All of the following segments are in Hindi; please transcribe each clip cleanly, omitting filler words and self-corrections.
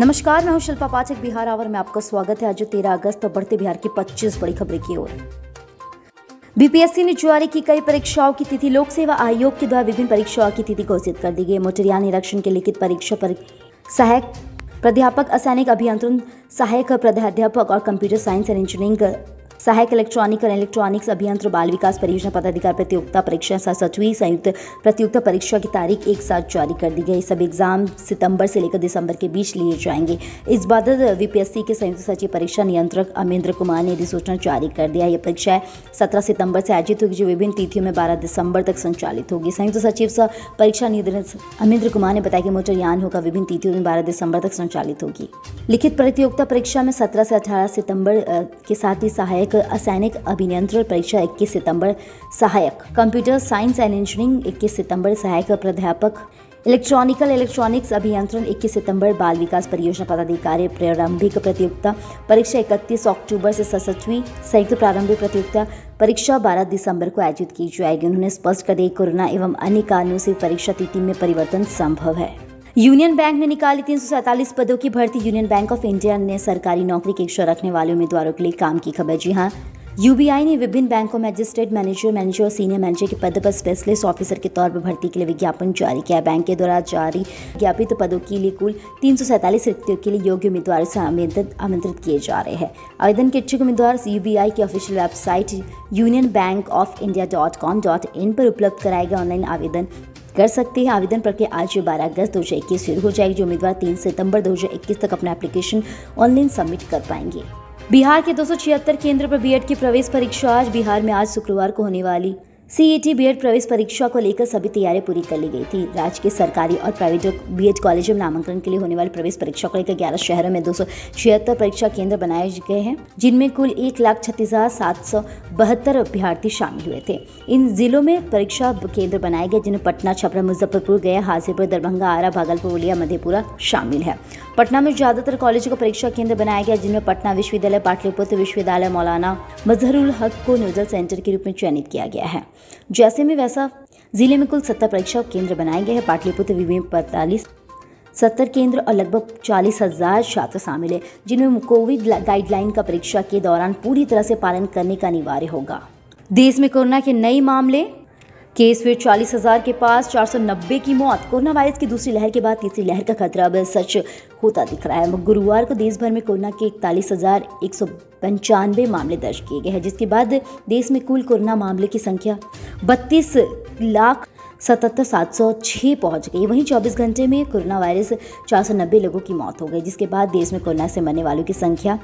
नमस्कार, मैं हूं शिल्पा पाठक। बिहार आवर में आपका स्वागत है। आज 13 अगस्त और बढ़ते बिहार की 25 बड़ी खबरें की ओर। बीपीएससी ने जारी की कई परीक्षाओं की तिथि। लोक सेवा आयोग के द्वारा विभिन्न परीक्षाओं की तिथि घोषित कर दी गई। मोटरयान निरीक्षण के लिखित परीक्षा पर सहायक प्राध्यापक, असैनिक अभियंत्रण, सहायक प्राध्यापक और कंप्यूटर साइंस एंड इंजीनियरिंग, सहायक इलेक्ट्रॉनिक और इलेक्ट्रॉनिक्स अभियंत्र, बाल विकास परियोजना पदाधिकारी प्रतियोगिता परीक्षा 67वीं संयुक्त प्रतियोगिता परीक्षा की तारीख एक साथ जारी कर दी गई। सभी एग्जाम सितंबर से लेकर दिसंबर के बीच लिए जाएंगे। इस बाबत बीपीएससी के संयुक्त सचिव परीक्षा नियंत्रक अमेंद्र कुमार ने अधिसूचना जारी कर दिया। यह परीक्षाएं 17 सितंबर से आयोजित होगी, जो विभिन्न तिथियों में 12 दिसंबर तक संचालित होगी। संयुक्त सचिव सह परीक्षा नियंत्रक अमेंद्र कुमार ने बताया कि मोटरयान होगा विभिन्न तिथियों में 12 दिसंबर तक संचालित होगी। लिखित प्रतियोगिता परीक्षा में 17 से 18 सितंबर के साथ ही सहायक असैनिक अभियंत्रण परीक्षा 21 सितंबर, सहायक कंप्यूटर साइंस एंड इंजीनियरिंग 21 सितंबर, सहायक प्राध्यापक इलेक्ट्रॉनिक्स अभियंत्रण 21 सितंबर, बाल विकास परियोजना पदाधिकारी प्रारंभिक प्रतियोगिता परीक्षा 31 अक्टूबर से 67वीं संयुक्त प्रारंभिक प्रतियोगिता परीक्षा 12 दिसंबर को आयोजित की जाएगी। उन्होंने स्पष्ट कर दिया कि कोरोना एवं अन्य कारणों से परीक्षा तिथि में परिवर्तन संभव है। यूनियन बैंक ने निकाली 347 पदों की भर्ती। यूनियन बैंक ऑफ इंडिया ने सरकारी नौकरी की इच्छा रखने वाले उम्मीदवारों के लिए काम की खबर। जी हां, यूबीआई ने विभिन्न बैंकों में मजिस्ट्रेट, मैनेजर और सीनियर मैनेजर के पद पर स्पेशलिस्ट ऑफिसर के तौर पर भर्ती के लिए विज्ञापन जारी किया। बैंक के द्वारा जारी विज्ञापित पदों के लिए कुल 347 रिक्तियों के लिए योग्य उम्मीदवारों से आमंत्रित किए जा रहे हैं। आवेदन के इच्छुक उम्मीदवार यूबीआई की ऑफिशियल वेबसाइट unionbankofIndia.com.in पर उपलब्ध कराए गए ऑनलाइन आवेदन कर सकते हैं। आवेदन प्रक्रिया आज 12 अगस्त 2021 शुरू हो जाएगी। जो उम्मीदवार 3 सितंबर 2021 तक अपना एप्लीकेशन ऑनलाइन सबमिट कर पाएंगे। बिहार के 276 केंद्र पर बीएड की प्रवेश परीक्षा आज। बिहार में आज शुक्रवार को होने वाली सीईटी बीएड प्रवेश परीक्षा को लेकर सभी तैयारियां पूरी कर ली गई थी। राज्य के सरकारी और प्राइवेट बीएड कॉलेजों में नामांकन के लिए होने वाली प्रवेश परीक्षा को लेकर 11 शहरों में 276 परीक्षा केंद्र बनाए गए हैं, जिनमें कुल 1,36,772 अभ्यर्थी शामिल हुए थे। इन जिलों में परीक्षा केंद्र बनाए गए, जिनमें पटना, छपरा, मुजफ्फरपुर, गया, हाजीपुर, दरभंगा, आरा, भागलपुर, बलिया, मधेपुरा शामिल है। पटना में ज्यादातर कॉलेजों को परीक्षा केंद्र बनाया गया, जिनमें पटना विश्वविद्यालय, पाटलिपुत्र विश्वविद्यालय, मौलाना मजहरुल हक को नोडल सेंटर के रूप में चयनित किया गया है। जैसे में वैसा जिले में कुल 70 परीक्षा केंद्र बनाए गए हैं। पाटलिपुत्र में 45 70 केंद्र और लगभग 40,000 छात्र शामिल है, जिनमें कोविड गाइडलाइन का परीक्षा के दौरान पूरी तरह से पालन करने का अनिवार्य होगा। देश में कोरोना के नए मामले केस फिर 40,000 के पास, 490 की मौत। कोरोना वायरस की दूसरी लहर के बाद तीसरी लहर का खतरा अब सच होता दिख रहा है। गुरुवार को देश भर में कोरोना के 41,195 मामले दर्ज किए गए हैं, जिसके बाद देश में कुल कोरोना मामले की संख्या 32,77,706 पहुंच गई। वहीं 24 घंटे में कोरोना वायरस 490 लोगों की मौत हो गई, जिसके बाद देश में कोरोना से मरने वालों की संख्या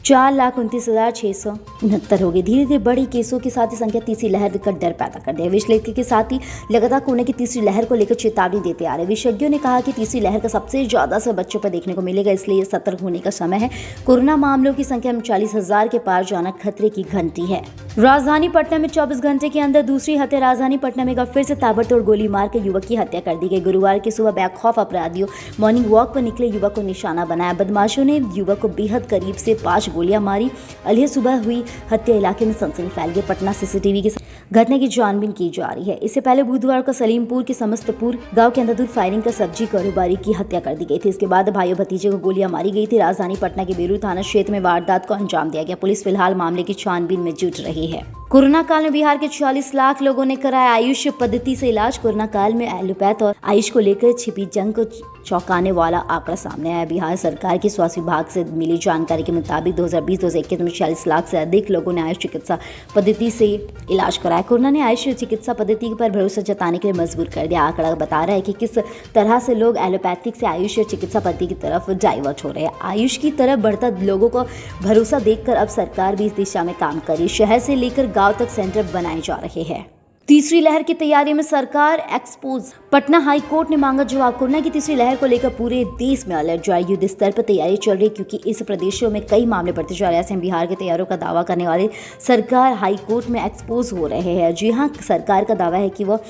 4,29,669 हो गई। धीरे धीरे बड़ी केसों के साथ ही संख्या तीसरी लहर का डर पैदा कर दिया। विश्लेषक के साथ ही लगातार कोरोना की तीसरी लहर को लेकर चेतावनी देते आ रहे विशेषज्ञों ने कहा कि तीसरी लहर का सबसे ज्यादा असर बच्चों पर देखने को मिलेगा, इसलिए सतर्क होने का समय है। कोरोना मामलों की संख्या में 40,000 के पार जाना खतरे की घंटी है। राजधानी पटना में 24 घंटे के अंदर दूसरी हत्या। राजधानी पटना में फिर से ताबड़तोड़ गोली मार कर युवक की हत्या कर दी गई। गुरुवार की सुबह बेखौफ अपराधियों मॉर्निंग वॉक पर निकले युवक को निशाना बनाया। बदमाशों ने युवक को बेहद करीब से 5 गोलियां मारी। अलह सुबह हुई हत्या इलाके में सनसनी फैल गई। पटना सीसीटीवी की घटना की छानबीन की जा रही है। इससे पहले बुधवार को सलीमपुर के समस्तपुर गांव के अंधाधुंध फायरिंग कर सब्जी कारोबारी की हत्या कर दी गई थी। इसके बाद भाइयों भतीजे को गोलियां मारी गई थी। राजधानी पटना के बेलूर थाना क्षेत्र में वारदात को अंजाम दिया गया। पुलिस फिलहाल मामले की छानबीन में जुट रही है। कोरोना काल में बिहार के 40 लाख लोगों ने कराया आयुष पद्धति से इलाज। कोरोना काल में एलोपैथ और आयुष को लेकर छिपी जंग को चौंकाने वाला आंकड़ा सामने आया। बिहार सरकार के स्वास्थ्य विभाग से मिली जानकारी के मुताबिक 2020-2021 में 40 लाख से अधिक लोगों ने आयुष चिकित्सा पद्धति से इलाज कराया। कोरोना ने आयुष चिकित्सा पद्धति पर भरोसा जताने के लिए मजबूर कर दिया। आंकड़ा बता रहा है कि किस तरह से लोग एलोपैथिक से आयुष चिकित्सा पद्धति की तरफ डाइवर्ट हो रहे हैं। आयुष की तरफ बढ़ता लोगों को भरोसा देखकर अब सरकार भी इस दिशा में काम कर रही है। शहर से लेकर गांव तक सेंटर बनाए जा रहे हैं। तीसरी लहर की तैयारी में सरकार एक्सपोज। पटना हाई कोर्ट ने मांगा जवाब। कोरोना की तीसरी लहर को लेकर पूरे देश में अलर्ट जारी। युद्ध स्तर पर तैयारी चल रही, क्योंकि इस प्रदेशों में कई मामले बढ़ते जा रहे हैं। ऐसे बिहार की तैयारियों का दावा करने वाले सरकार हाई कोर्ट में एक्सपोज हो रहे हैं। जी हां, सरकार का दावा है कि वह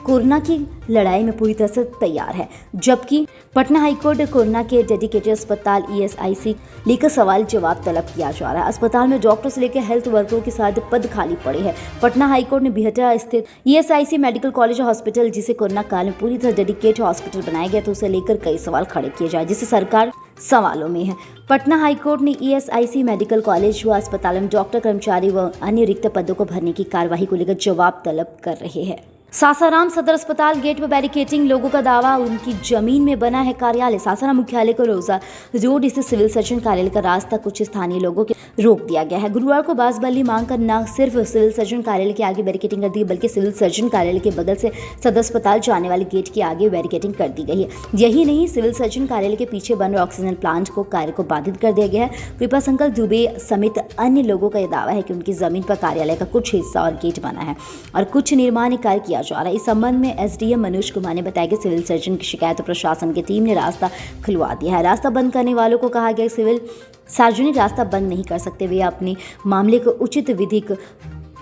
कोरोना की लड़ाई में पूरी तरह से तैयार है, जबकि पटना हाईकोर्ट कोरोना के डेडिकेटेड अस्पताल ईएसआईसी लेकर सवाल जवाब तलब किया जा रहा है। अस्पताल में डॉक्टर से लेकर हेल्थ वर्करों के साथ पद खाली पड़े हैं। पटना हाईकोर्ट ने बिहटा स्थित ईएसआईसी मेडिकल कॉलेज हॉस्पिटल, जिसे कोरोना काल में पूरी तरह डेडिकेटेड हॉस्पिटल बनाया गया, तो उसे लेकर कई सवाल खड़े किए जाए, जिसे सरकार सवालों में है। पटना हाईकोर्ट ने ईएसआईसी मेडिकल कॉलेज व अस्पताल में डॉक्टर, कर्मचारी व अन्य रिक्त पदों को भरने की कार्यवाही को लेकर जवाब तलब कर रहे हैं। सासाराम सदर अस्पताल गेट पर बैरिकेडिंग, लोगों का दावा उनकी जमीन में बना है कार्यालय। सासाराम मुख्यालय को रोजा रोड स्थित सिविल सर्जन कार्यालय का रास्ता कुछ स्थानीय लोगों के रोक दिया गया है। गुरुवार को बांसबल्ली मांग कर न सिर्फ सिविल सर्जन कार्यालय के आगे बैरिकेडिंग कर दी, बल्कि सिविल सर्जन कार्यालय के बगल से सदर अस्पताल जाने वाले गेट के आगे बैरिकेडिंग कर दी गई है। यही नहीं, सिविल सर्जन कार्यालय के पीछे बन रहे ऑक्सीजन प्लांट को कार्य को बाधित कर दिया गया है। कृपाशंकर दुबे समेत अन्य लोगों का यह दावा है कि उनकी जमीन पर कार्यालय का कुछ हिस्सा और गेट बना है और कुछ निर्माण कार्य किया जा रहा है। इस संबंध में एसडीएम मनोज कुमार ने बताया कि सिविल सर्जन की शिकायत प्रशासन की टीम ने रास्ता खुलवा दिया है। रास्ता बंद करने वालों को कहा गया सिविल सार्वजनिक रास्ता बंद नहीं कर सकते, वे अपने मामले को उचित विधिक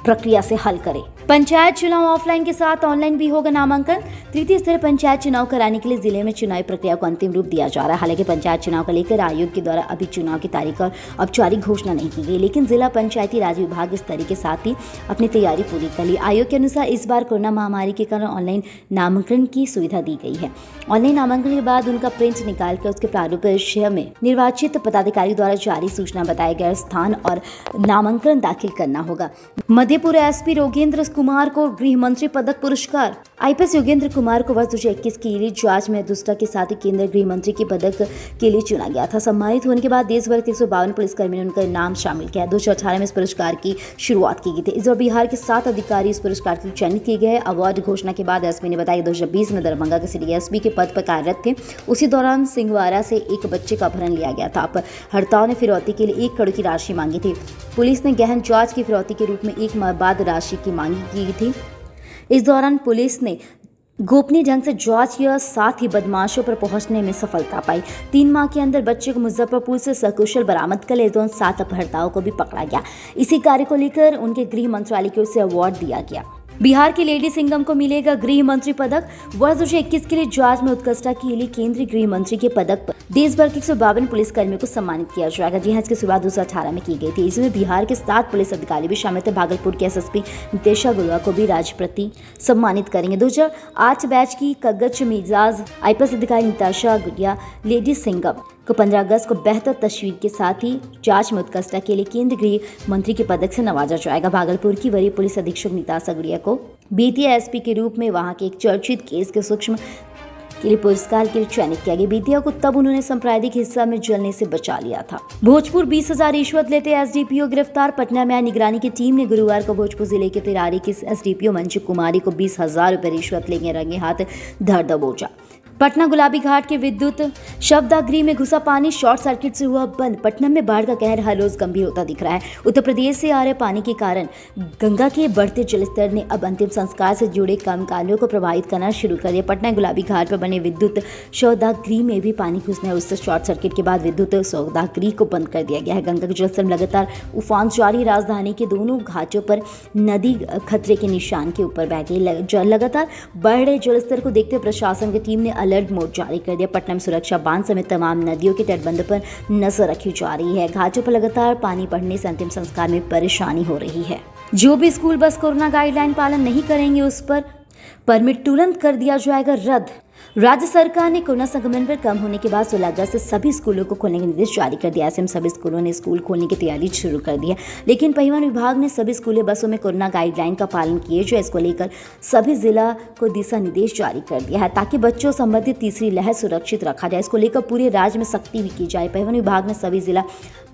प्रक्रिया से हल करें। पंचायत चुनाव ऑफलाइन के साथ ऑनलाइन भी होगा नामांकन। तृतीय स्तरीय पंचायत चुनाव कराने के लिए जिले में चुनावी प्रक्रिया को अंतिम रूप दिया जा रहा है। हालांकि पंचायत चुनाव को लेकर आयोग के द्वारा अभी चुनाव की तारीख और औपचारिक घोषणा नहीं की गई, लेकिन जिला पंचायती राज विभाग इस तरीके के साथ ही अपनी तैयारी पूरी कर ली। आयोग के अनुसार इस बार कोरोना महामारी के कारण ऑनलाइन नामांकन की सुविधा दी गई है। ऑनलाइन नामांकन के बाद उनका प्रिंट निकालकर उसके प्रारूप विषय में निर्वाचित पदाधिकारी द्वारा जारी सूचना बताए गए स्थान और नामांकन दाखिल करना होगा। मधेपुरा एसपी योगेंद्र कुमार को गृह मंत्री पदक पुरस्कार। आईपीएस योगेंद्र कुमार को वर्ष 2021 की ईडी जांच में दुष्टा के साथ ही केंद्रीय गृह मंत्री के पदक के लिए चुना गया था। सम्मानित होने के बाद देश भर के 152 पुलिसकर्मियों ने उनका नाम शामिल किया। 2018 में इस पुरस्कार की शुरुआत की गई थी। इस बार बिहार के 7 अधिकारी इस पुरस्कार के लिए चयनित किए गए। अवार्ड घोषणा के बाद एसपी ने बताया कि 2020 में दरभंगा के सिटी एसपी के पद पर कार्यरत थे। उसी दौरान सिंहवाड़ा से एक बच्चे का अपहरण लिया गया था। अपहर्ताओं ने फिरौती के लिए 1 करोड़ की राशि मांगी थी। पुलिस ने गहन जांच की फिरौती के रूप में 1 माह बाद राशि की मांग की थी। इस दौरान पुलिस ने गोपनीय ढंग से जांच किया, साथ ही बदमाशों पर पहुंचने में सफलता पाई। 3 माह के अंदर बच्चे को मुजफ्फरपुर से सकुशल बरामद कर ले। 7 अपहर्ताओं को भी पकड़ा गया। इसी कार्य को लेकर उनके गृह मंत्रालय की ओर से अवार्ड दिया गया। बिहार की लेडी सिंघम को मिलेगा गृह मंत्री पदक। वर्ष 2021 के लिए जांच में उत्कृष्टता के लिए केंद्रीय गृह मंत्री के पदक पर देश भर के 152 पुलिसकर्मियों को सम्मानित किया जाएगा। जी हाँ, इसकी शुरुआत 2018 में की गई थी। इसमें बिहार के 7 पुलिस अधिकारी भी शामिल थे। भागलपुर के एसएसपी नितेशा गुरुआ को भी राजप्रति सम्मानित करेंगे। 2008 बैच की कगच मिजाज आईपीएस अधिकारी निताशा गुड़िया लेडी सिंघम को 15 अगस्त को बेहतर तस्वीर के साथ ही जांच में उत्कृष्टता के लिए केंद्रीय गृह मंत्री के पदक से नवाजा जाएगा। भागलपुर की वरीय पुलिस अधीक्षक निताशा गुड़िया को बेतिया एसपी के रूप में वहां के एक चर्चित केस के सूक्ष्म के लिए पुरस्कार के लिए चयनित किया गया। बेतिया को तब उन्होंने सांप्रदायिक हिस्सा में जलने से बचा लिया था। भोजपुर 20,000 रिश्वत लेते एसडीपीओ गिरफ्तार। पटना में आई निगरानी की टीम ने गुरुवार को भोजपुर जिले के तिरारी की एसडीपीओ मंजू कुमारी को 20,000 रुपए रिश्वत लेंगे रंगे हाथ धर दबोचा। पटना गुलाबी घाट के विद्युत शवदाह में घुसा पानी, शॉर्ट सर्किट से हुआ बंद। पटना में बाढ़ का कहर हर रोज गंभीर होता दिख रहा है। उत्तर प्रदेश से आ रहे पानी के कारण गंगा के बढ़ते जलस्तर ने अब अंतिम संस्कार से जुड़े कामकाजों को प्रभावित करना शुरू कर दिया। पटना गुलाबी घाट पर बने विद्युत शवदाह में भी पानी घुसना है। उससे शॉर्ट सर्किट के बाद विद्युत शवदाह को बंद कर दिया गया है। गंगा के जलस्तर लगातार उफान जारी। राजधानी के दोनों घाटों पर नदी खतरे के निशान के ऊपर बह गई। लगातार बढ़ रहे जलस्तर को देखते प्रशासन की टीम ने अलर्ट मोड जारी कर दिया। पटना में सुरक्षा बांध समेत तमाम नदियों के तटबंधों पर नजर रखी जा रही है। घाटों पर लगातार पानी बढ़ने से अंतिम संस्कार में परेशानी हो रही है। जो भी स्कूल बस कोरोना गाइडलाइन पालन नहीं करेंगे उस पर परमिट तुरंत कर दिया जाएगा रद्द। राज्य सरकार ने कोरोना संक्रमण पर कम होने के बाद 16 अगस्त से सभी स्कूलों को खोलने के निर्देश जारी कर दिया। ऐसे में सभी स्कूलों ने स्कूल खोलने की तैयारी शुरू कर दी है, लेकिन परिवहन विभाग ने सभी स्कूली बसों में कोरोना गाइडलाइन का पालन किए जो इसको लेकर सभी जिला को दिशा निर्देश जारी कर दिया है ताकि बच्चों संबंधित तीसरी लहर सुरक्षित रखा जाए। इसको लेकर पूरे राज्य में सख्ती भी की जाए। परिवहन विभाग ने सभी जिला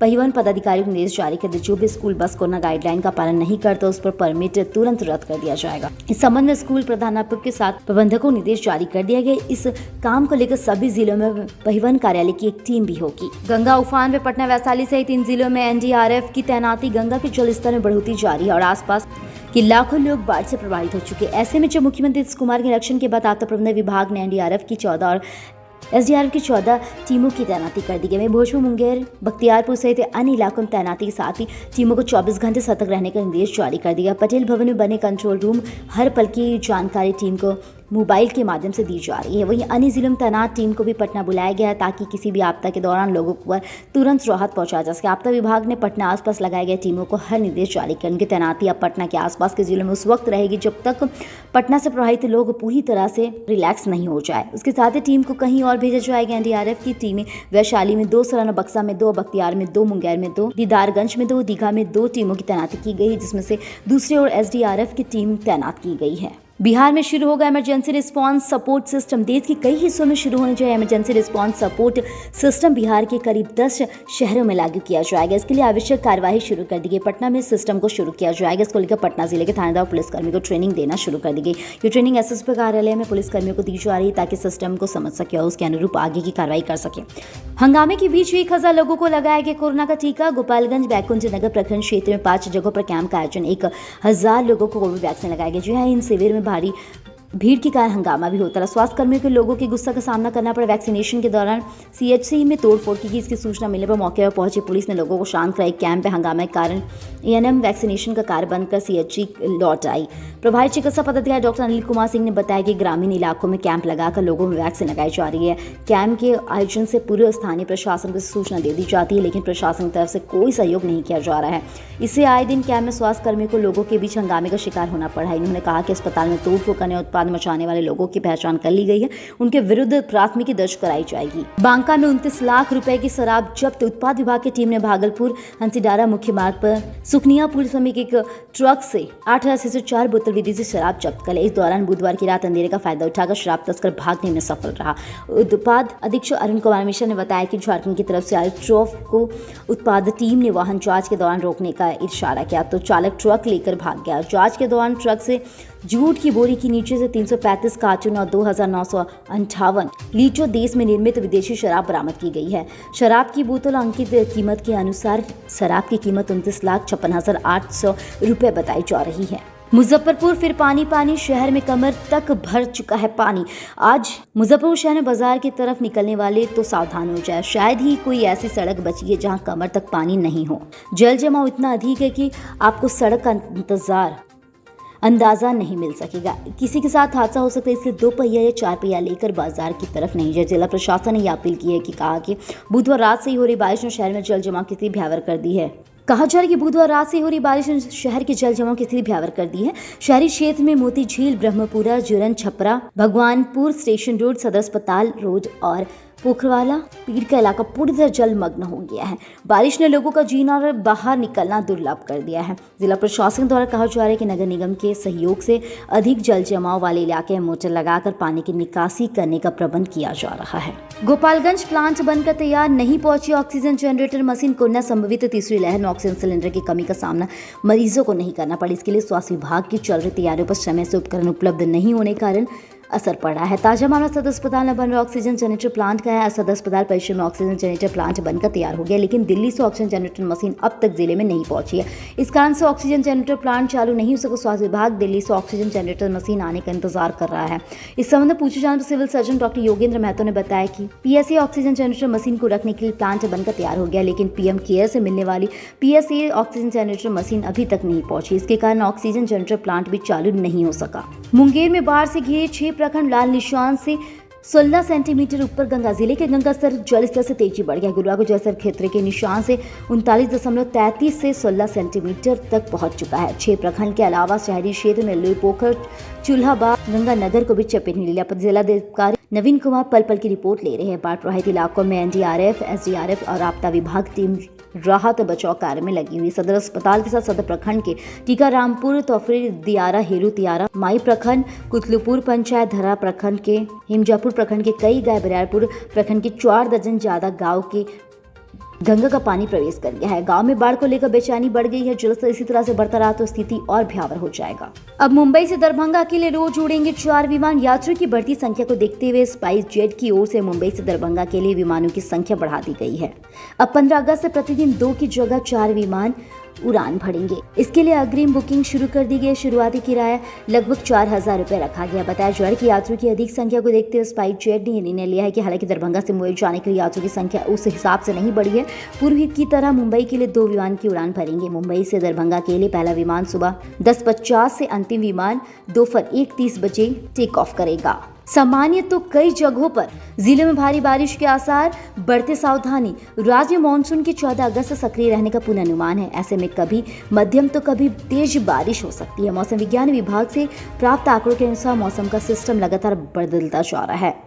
परिवहन पदाधिकारियों को निर्देश जारी कर दिए। जो भी स्कूल बस कोरोना गाइडलाइन का पालन नहीं करता उस पर परमिट तुरंत रद्द कर दिया जाएगा। इस संबंध में स्कूल प्रधानाध्यापक के साथ प्रबंधकों को निर्देश जारी कर दिया गया। इस काम को लेकर सभी जिलों में परिवहन कार्यालय की एक टीम भी होगी। गंगा उफान में पटना, वैशाली सहित 3 जिलों में एनडीआरएफ की तैनाती। गंगा के जलस्तर में बढ़ोतरी जारी है और आसपास के लाखों लोग बाढ़ से प्रभावित हो चुके। ऐसे में जब मुख्यमंत्री नीतीश कुमार के निरीक्षण के बाद आपदा प्रबंधन विभाग ने एनडीआरएफ की 14 और एसडीआरएफ की 14 टीमों की तैनाती कर दी गई। भोजपुर, मुंगेर, बख्तियारपुर सहित अन्य इलाकों में तैनाती के साथ ही टीमों को 24 घंटे सतर्क रहने का निर्देश जारी कर दिया। पटेल भवन में बने कंट्रोल रूम हर पल की जानकारी टीम को मोबाइल के माध्यम से दी जा रही है। वहीं अन्य जिलों में तैनात टीम को भी पटना बुलाया गया है ताकि किसी भी आपदा के दौरान लोगों पर तुरंत राहत पहुंचाया जा सके। आपदा विभाग ने पटना आसपास लगाए गए टीमों को हर निर्देश जारी किया। उनकी तैनाती अब पटना के आसपास के जिलों में उस वक्त रहेगी जब तक पटना से प्रभावित लोग पूरी तरह से रिलैक्स नहीं हो जाए। उसके साथ ही टीम को कहीं और भेजा जाएगा। एनडीआरएफ की टीमें वैशाली में 2, सराना बक्सा में 2, बख्तियार में 2, मुंगेर में 2, दीदारगंज में 2, दीघा में 2 टीमों की तैनाती की गई है, जिसमें से दूसरी ओर एसडीआरएफ की टीम तैनात की गई है। बिहार में शुरू होगा इमरजेंसी रिस्पांस सपोर्ट सिस्टम। देश के कई हिस्सों में शुरू होने जो emergency response support system Bihar के करीब 10 शहरों में लागू किया जाएगा। इसके लिए आवश्यक कार्यवाही शुरू कर दी गई। पटना में सिस्टम को शुरू किया जाएगा। इसको लेकर पटना जिले के थानेदार पुलिसकर्मियों को ट्रेनिंग देना शुरू कर दी गई। ये ट्रेनिंग एसएसपी कार्यालय में पुलिसकर्मियों को दी जा रही है ताकि सिस्टम को समझ सके और उसके अनुरूप आगे की कार्रवाई कर सके। हंगामे के बीच 1000 लोगों को लगाया गया कोरोना का टीका। गोपालगंज बैकुंठ नगर प्रखंड क्षेत्र में 5 जगहों पर कैंप का आयोजन 1000 लोगों को कोविड वैक्सीन लगाया गया। जी हाँ, इन शिविर में भारी भीड़ के कारण हंगामा भी होता रहा। स्वास्थ्य कर्मियों के लोगों के गुस्सा का सामना करना पड़ा। वैक्सीनेशन के दौरान सीएचसी में तोड़फोड़ की गई। इसकी सूचना मिलने पर मौके पर पहुंची पुलिस ने लोगों को शांत कराई। कैंप में हंगामे के कारण एएनएम वैक्सीनेशन का कार्य बंद कर सीएचसी लौट आई। प्रभारी चिकित्सा पदाधिकारी डॉक्टर अनिल कुमार सिंह ने बताया कि ग्रामीण इलाकों में कैंप लगाकर लोगों में वैक्सीन लगाई जा रही है। कैंप के आयोजन से पूर्व स्थानीय प्रशासन को सूचना दे दी जाती है, लेकिन प्रशासन की तरफ से कोई सहयोग नहीं किया जा रहा है। इससे आए दिन कैंप में स्वास्थ्य कर्मियों को लोगों के बीच हंगामे का शिकार होना पड़ा है। इन्होंने कहा कि अस्पताल में तोड़फोड़ करने और उत्पाद मचाने वाले लोगों की पहचान कर ली गई है। उनके विरुद्ध प्राथमिकी दर्ज कराई जाएगी। बांका में 29 लाख रुपए की शराब जब्त। उत्पाद विभाग की टीम ने भागलपुर हंसीडारा मुख्य मार्ग पर सुखनिया पुल समीप एक ट्रक से 8,604 बोतल विदेशी शराब जब्त कर ली। इस दौरान बुधवार की रात अंधेरे का फायदा उठाकर शराब तस्कर भागने में सफल रहा। उत्पाद अधीक्षक अरुण कुमार मिश्रा ने बताया कि झारखंड की तरफ से आए ट्रक को उत्पाद टीम ने वाहन जांच के दौरान रोकने का इशारा किया तो चालक ट्रक लेकर भाग गया। जांच के दौरान ट्रक से जूट की बोरी के नीचे से 335 कार्टून और 2,958 लीटर देश में निर्मित विदेशी शराब बरामद की गई है। शराब की बोतल अंकित कीमत के अनुसार शराब की कीमत 29,56,800 रुपए बताई जा रही है। मुजफ्फरपुर फिर पानी। शहर में कमर तक भर चुका है पानी। आज मुजफ्फरपुर शहर में बाजार की तरफ निकलने वाले तो सावधान हो जाए। शायद ही कोई ऐसी सड़क बची है जहां कमर तक पानी नहीं हो। जल जमाव इतना अधिक है कि आपको सड़क का अंदाजा नहीं मिल सकेगा। किसी के साथ हादसा हो सकता है, इसलिए 2 पहिया या 4 पहिया लेकर बाजार की तरफ नहीं जाए। जिला प्रशासन ने यह अपील की है कि कहा कि बुधवार रात से ही हो रही बारिश ने शहर में जल जमाव की स्थिति भयावह कर दी है। कहा जा रहा है कि बुधवार रात से हो रही बारिश ने शहर के जल जमाव की स्थिति भयावह कर दी है। शहरी क्षेत्र में मोती झील, ब्रह्मपुरा, जुरन, छपरा, भगवानपुर, स्टेशन रोड, सदर अस्पताल रोड और पोखरवाला पीड़ का इलाका पूरी तरह जलमग्न हो गया है। बारिश ने लोगों का जीना और बाहर निकलना दुर्लभ कर दिया है। जिला प्रशासन द्वारा कहा जा रहा है कि नगर निगम के सहयोग से अधिक जल जमाव वाले इलाके में मोटर लगाकर पानी की निकासी करने का प्रबंध किया जा रहा है। गोपालगंज प्लांट बनकर तैयार नहीं पहुंची ऑक्सीजन जनरेटर मशीन। कोरोना संभावित तीसरी लहर में ऑक्सीजन सिलेंडर की कमी का सामना मरीजों को नहीं करना पड़ा। इसके लिए स्वास्थ्य विभाग की चल रही तैयारियों पर समय से उपकरण उपलब्ध नहीं होने के कारण असर पड़ा है। ताजा मामला सदर अस्पताल में बन रहे ऑक्सीजन जनरेटर प्लांट का है। सदर अस्पताल परिसर में ऑक्सीजन जनरेटर प्लांट बनकर तैयार हो गया, लेकिन दिल्ली से ऑक्सीजन जनरेटर मशीन अब तक जिले में नहीं पहुंची है। इस कारण से ऑक्सीजन जनरेटर प्लांट चालू नहीं हो सका। स्वास्थ्य विभाग दिल्ली से ऑक्सीजन जनरेटर मशीन आने का इंतजार कर रहा है। इस संबंध में पूछे जाने पर civil surgeon doctor Yogendra Mahato ने बताया कि पीएसए ऑक्सीजन जनरेटर मशीन को रखने के लिए प्लांट बनकर तैयार हो गया, लेकिन पीएम केयर से मिलने वाली पीएसए ऑक्सीजन जनरेटर मशीन अभी तक नहीं पहुंची। इसके कारण ऑक्सीजन जनरेटर प्लांट भी चालू नहीं हो सका। मुंगेर में बाढ़ से घिरे 6 प्रखंड। लाल निशान से 16 सेंटीमीटर ऊपर गंगा जिले के गंगा स्तर जल स्तर से तेजी बढ़ गया। गुरुवार को जलस्तर क्षेत्र के निशान से 39.33 से 16 सेंटीमीटर तक पहुंच चुका है। 6 प्रखंड के अलावा शहरी क्षेत्र में लुईपोखर, चूल्हाबाग, गंगानगर को भी चपेट में लिया। जिलाधिकारी नवीन कुमार पल पल की रिपोर्ट ले रहे हैं। बाढ़ प्रभावित इलाकों में एनडीआरएफ, एसडीआरएफ और आपदा विभाग टीम राहत बचाव कार्य में लगी हुई। सदर अस्पताल के साथ सदर प्रखंड के टीकारामपुर, तोफरी, दियारा, हेरू तियारा, माई प्रखंड, कुतलुपुर पंचायत, धरा प्रखंड के, हिमजापुर प्रखंड के कई गाय, बरियारपुर प्रखंड के 4 दर्जन ज्यादा गांव के गंगा का पानी प्रवेश कर गया है। गांव में बाढ़ को लेकर बेचैनी बढ़ गई है। जलस्तर इसी तरह से बढ़ता रहा तो स्थिति और भयावह हो जाएगा। अब मुंबई से दरभंगा के लिए रोज उड़ेंगे 4 विमान। यात्रियों की बढ़ती संख्या को देखते हुए स्पाइस जेट की ओर से मुंबई से दरभंगा के लिए विमानों की संख्या बढ़ा दी गई है। अब 15 अगस्त से प्रतिदिन 2 की जगह 4 विमान उड़ान भरेंगे। इसके लिए अग्रिम बुकिंग शुरू कर दी गई। शुरुआती किराया लगभग 4,000 रुपये रखा गया। बताया जा रहा है कि यात्रियों की अधिक संख्या को देखते हुए स्पाइस जेट ने यह निर्णय लिया है कि हालांकि दरभंगा से मुंबई जाने के लिए यात्रियों की संख्या उस हिसाब से नहीं बढ़ी है। पूर्व की तरह मुंबई के लिए 2 विमान की उड़ान भरेंगे। मुंबई से दरभंगा के लिए पहला विमान सुबह 10:50 से अंतिम विमान दोपहर 1:30 बजे टेक ऑफ करेगा। सामान्य तो कई जगहों पर जिले में भारी बारिश के आसार, बढ़ते सावधानी। राज्य में मानसून के 14 अगस्त से सक्रिय रहने का पूर्वानुमान है। ऐसे में कभी मध्यम तो कभी तेज बारिश हो सकती है। मौसम विज्ञान विभाग से प्राप्त आंकड़ों के अनुसार मौसम का सिस्टम लगातार बदलता जा रहा है।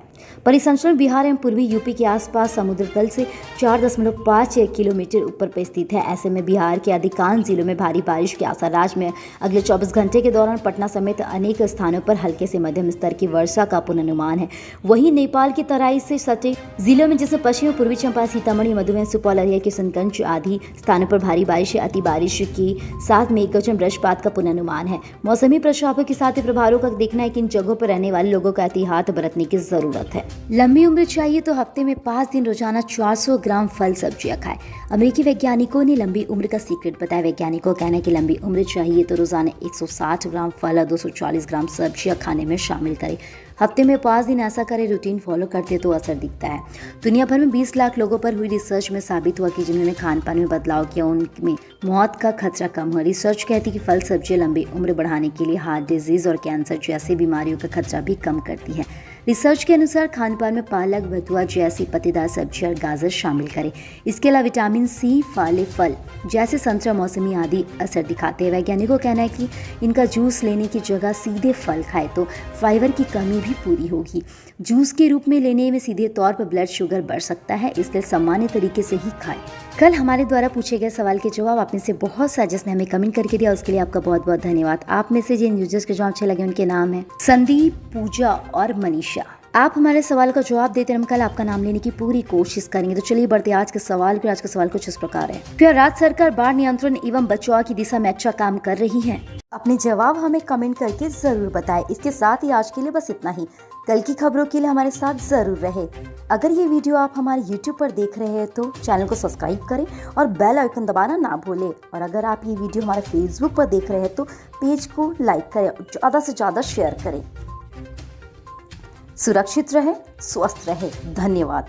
परिसंचरण बिहार एवं पूर्वी यूपी के आसपास समुद्र तल से 4.5 किलोमीटर ऊपर पर स्थित है। ऐसे में बिहार के अधिकांश जिलों में भारी बारिश के आसार। राज्य में अगले 24 घंटे के दौरान पटना समेत अनेक स्थानों पर हल्के से मध्यम स्तर की वर्षा का पूर्वानुमान है। वहीं नेपाल की तराई से सटे जिलों में जिसमें पश्चिमी पूर्वी चंपारण, सीतामढ़ी, मधुबनी, सुपौल, अररिया, किशनगंज आदि स्थानों पर भारी बारिश या अति बारिश के साथ मेघगर्जन वज्रपात का पूर्वानुमान है। मौसमी प्रक्षोभों के साथ प्रभावों का देखना है कि इन जगहों पर रहने वाले लोगों का एहतियात बरतने की जरूरत है। लंबी उम्र चाहिए तो हफ्ते में 5 दिन रोजाना 400 ग्राम फल सब्जियां खाएं। अमेरिकी वैज्ञानिकों ने लंबी उम्र का सीक्रेट बताया। वैज्ञानिकों का कहना है कि लंबी उम्र चाहिए तो रोजाना 160 ग्राम फल और 240 ग्राम सब्जियां खाने में शामिल करें। हफ्ते में 5 दिन ऐसा करें। रूटीन फॉलो करते तो असर दिखता है। दुनिया भर में 20 लाख लोगों पर हुई रिसर्च में साबित हुआ कि जिन्होंने खान पान में बदलाव किया उनमें मौत का खतरा कम हुआ। रिसर्च कहती है कि फल सब्जियां लंबी उम्र बढ़ाने के लिए हार्ट डिजीज और कैंसर जैसी बीमारियों का खतरा भी कम करती है। रिसर्च के अनुसार खान पान में पालक, बथुआ जैसी पत्तेदार सब्जियां और गाजर शामिल करें। इसके अलावा विटामिन सी वाले फल जैसे संतरा, मौसमी आदि असर दिखाते हैं। वैज्ञानिकों का कहना है कि इनका जूस लेने की जगह सीधे फल खाएं तो फाइबर की कमी भी पूरी होगी। जूस के रूप में लेने में सीधे तौर पर ब्लड शुगर बढ़ सकता है, इसलिए सामान्य तरीके से ही खाएं। कल हमारे द्वारा पूछे गए सवाल के जवाब आपने से बहुत सा जिसने हमें कमेंट करके दिया, उसके लिए आपका बहुत बहुत धन्यवाद। आप में से जिन यूजर्स के जवाब अच्छे लगे उनके नाम है संदीप, पूजा और मनीषा। आप हमारे सवाल का जवाब देते हैं, हम कल आपका नाम लेने की पूरी कोशिश करेंगे। तो चलिए बढ़ते आज के सवाल पर। आज का सवाल कुछ इस प्रकार है। क्या राज्य सरकार बाढ़ नियंत्रण एवं बचाव की दिशा में अच्छा काम कर रही है? अपने जवाब हमें कमेंट करके जरूर बताएं। इसके साथ ही आज के लिए बस इतना ही। कल की खबरों के लिए हमारे साथ जरूर रहे। अगर ये वीडियो आप हमारे YouTube पर देख रहे हैं तो चैनल को सब्सक्राइब करें और बेल आइकन दबाना ना भूलें। और अगर आप ये वीडियो हमारे Facebook पर देख रहे हैं तो पेज को लाइक करें और ज़्यादा से ज़्यादा शेयर करें। सुरक्षित रहे, स्वस्थ रहे। धन्यवाद।